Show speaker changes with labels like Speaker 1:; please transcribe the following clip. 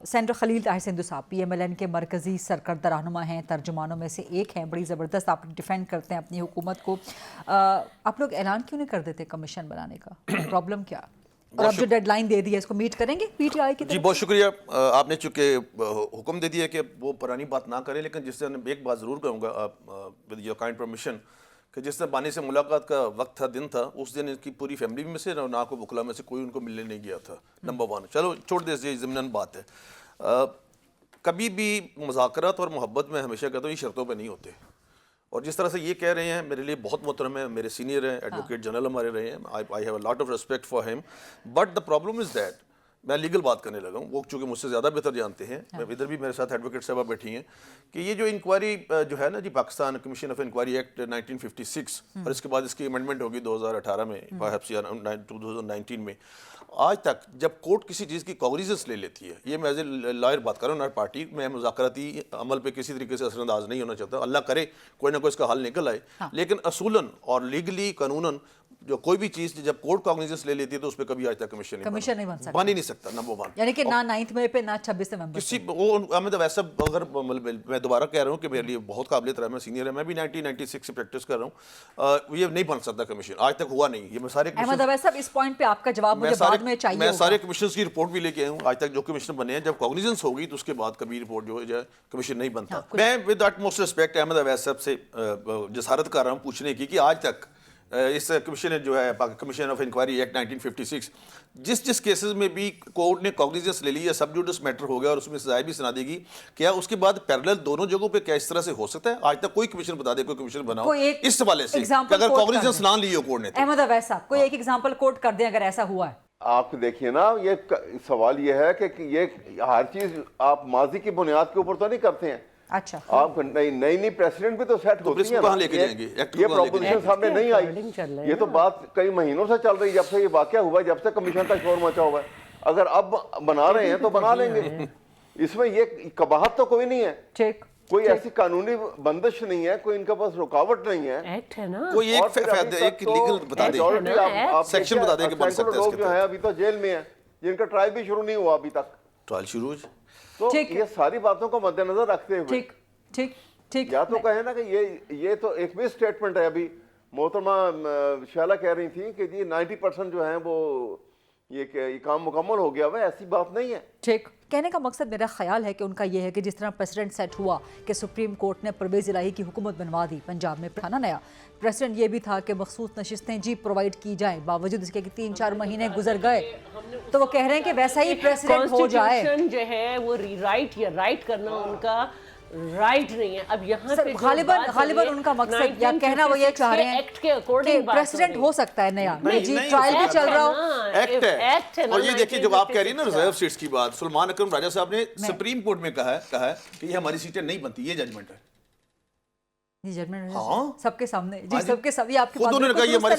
Speaker 1: Senator خلیل طاہر سندھو صاحب P M L N کے مرکزی سرکردہ رہنما ہیں، ترجمانوں میں سے ایک ہیں، بڑی زبردست آپ ڈیفینڈ کرتے ہیں اپنی حکومت کو. آپ لوگ اعلان کیوں نہیں کر دیتے کمیشن بنانے کا؟ پرابلم کیا؟ اور اب جو ڈیڈ لائن دے دی ہے اس کو میٹ کریں گے پی ٹی آئی کی طرف؟
Speaker 2: جی بہت شکریہ. آپ نے چونکہ حکم دے دیا کہ وہ پرانی بات نہ کریں، لیکن جس سے ایک بات ضرور کہوں گا ود یور کائنڈ پرمیشن کہ جس طرح بانی سے ملاقات کا وقت تھا، دن تھا، اس دن ان کی پوری فیملی میں سے نہ کو وکلا میں سے کوئی ان کو ملنے نہیں گیا تھا. نمبر 1. چلو چھوڑ دے، یہ ضمناً بات ہے. کبھی بھی مذاکرات اور محبت میں ہمیشہ کہتا ہوں یہ شرطوں پہ نہیں ہوتے. اور جس طرح سے یہ کہہ رہے ہیں میرے لیے بہت محترم ہے، میرے سینئر ہیں، ایڈوکیٹ جنرل ہمارے رہے ہیں. I have a lot of respect for him. But the problem is that میں لیگل بات کرنے لگا ہوں، وہ چونکہ مجھ سے زیادہ بہتر جانتے ہیں. ادھر بھی میرے ساتھ ایڈوکیٹ صاحبہ بیٹھی ہیں کہ یہ جو انکوائری جو ہے نا جی، Pakistan commission of inquiry act 1956 اور اس کے بعد اس کی امینڈمنٹ ہوگی 2018 میں، 2019 میں. آج تک جب کورٹ کسی چیز کی کوگنیزنس لے لیتی ہے، یہ میں ایز اے لائر بات کر رہا ہوں، ناٹ پارٹی، میں مذاکراتی عمل پہ کسی طریقے سے اثر انداز نہیں ہونا چاہتا. اللہ کرے کوئی نہ کوئی اس کا حل نکل آئے. لیکن اصولاً اور لیگلی قانوناً جو کوئی بھی چیز جب کورٹ کوگنیزنس لے لیتی ہے تو اس پہ کبھی آج تک کمیشن نہیں بن ہی نہیں سکتا. نمبر 1
Speaker 1: یعنی کہ نہ 9 مئی پہ نہ 26 نومبر
Speaker 2: کسی وہ احمد ویسا. اگر میں دوبارہ کہہ رہا ہوں کہ میرے لیے بہت قابل احترام ہے، سینئر ہے، میں بھی 1996 سے پریکٹس کر رہا ہوں. یہ نہیں بن سکتا کمیشن، آج تک ہوا نہیں. یہ میں سارے
Speaker 1: احمد اویس صاحب اس پوائنٹ پہ آپ کا جواب مجھے بعد میں چاہیے.
Speaker 2: میں سارے کمیشنز کی رپورٹ بھی لے کے آیا ہوں. آج تک جو کمیشن بنے ہیں جب کوگنیزنس ہوگی تو اس کے بعد کبھی رپورٹ جو ہے کمیشن نہیں بنتا. میں with that most respect Ahmed Awais صاحب سے جسارت کر رہا ہوں پوچھنے کی کہ آج تک اس کمیشن جو ہے کمیشن آف انکوائری ایکٹ 1956 جس کیسز میں بھی کورٹ نے کوگنیزنس لے لی یا سب جوڈس میٹر ہو گیا اور اس میں سزائیں بھی سنا دے گی، کیا اس کے بعد پیرلل دونوں جگہوں پہ کیا اس طرح سے ہو سکتا ہے؟ آج تک کوئی کمیشن بتا دے، کوئی کمیشن بناؤ اس حوالے سے کہ اگر کوگنیزنس نہ لی ہو کورٹ نے.
Speaker 1: احمد اویس صاحب کوئی ایک ایگزامپل کوٹ کر دیں اگر ایسا ہوا ہے.
Speaker 3: آپ دیکھیے نا، یہ سوال یہ ہے کہ یہ ہر چیز آپ ماضی کی بنیاد کے اوپر تو نہیں کرتے ہیں.
Speaker 1: اچھا
Speaker 3: آپ نئی پریسیڈنٹ بھی تو سیٹ ہوتی ہے. یہ پروپوزیشن سامنے نہیں آئی، یہ تو بات کئی مہینوں سے چل رہی ہے، جب سے یہ واقعہ ہوا ہے، جب سے کمیشن کا شور مچا ہوا ہے. اگر اب بنا رہے ہیں تو بنا لیں گے. اس میں یہ قباحت تو کوئی نہیں ہے، کوئی ایسی قانونی بندش نہیں ہے، کوئی ان کے پاس رکاوٹ نہیں ہے.
Speaker 4: ایکٹ ہے نا،
Speaker 2: کوئی ایک لیگل بتا دیں، سیکشن بتا دیں کہ بن سکتا ہے.
Speaker 3: لوگ جو ہیں ابھی تو جیل میں ہیں جن کا ٹرائل بھی شروع نہیں ہوا ابھی تک.
Speaker 2: ٹرائل شروع
Speaker 3: تو یہ ساری باتوں کو مد نظر رکھتے ہوئے
Speaker 1: ٹھیک
Speaker 3: یا تو کہیں نا کہ یہ تو ایک بھی سٹیٹمنٹ ہے. ابھی محترمہ شعلہ کہہ رہی تھی کہ جی 90% جو ہیں وہ یہ کام مکمل ہو گیا ہوا ہے. ایسی بات نہیں ہے.
Speaker 1: ٹھیک کہنے کا مقصد میرا خیال ہے کہ ان کا یہ ہے کہ جس طرح پریسیڈنٹ سیٹ ہوا کہ سپریم کورٹ نے پرویز الہی کی حکومت بنوا دی پنجاب میں، پڑھانا نیا پریسیڈنٹ یہ بھی تھا کہ مخصوص نشستیں جی پرووائڈ کی جائیں، باوجود اس کے کہ 3-4 مہینے گزر گئے تو وہ کہہ رہے ہیں کہ ویسا ہی پریسیڈنٹ ہو جائے.
Speaker 4: کانسٹیٹیوشن جو ہے وہ ری رائٹ یا رائٹ کرنا ان کا رائٹ نہیں ہے. اب یہاں پہ
Speaker 1: غالباً ان کا مقصد یا کہنا وہ یہ چاہ رہے ہیں کہ پریسیڈنٹ ہو سکتا ہے نیا، جی ٹرائل بھی چل رہا ہو.
Speaker 2: ایکٹ ہے. اور یہ دیکھیے جب آپ کہہ رہی ہیں نا ریزرو سیٹس کی بات، سلمان اکرم راجہ صاحب نے سپریم کورٹ میں کہا ہے کہ یہ ہماری سیٹیں نہیں بنتی. یہ ججمنٹ ہے،
Speaker 1: سب کے سامنے، جی سب کے سامنے آپ کے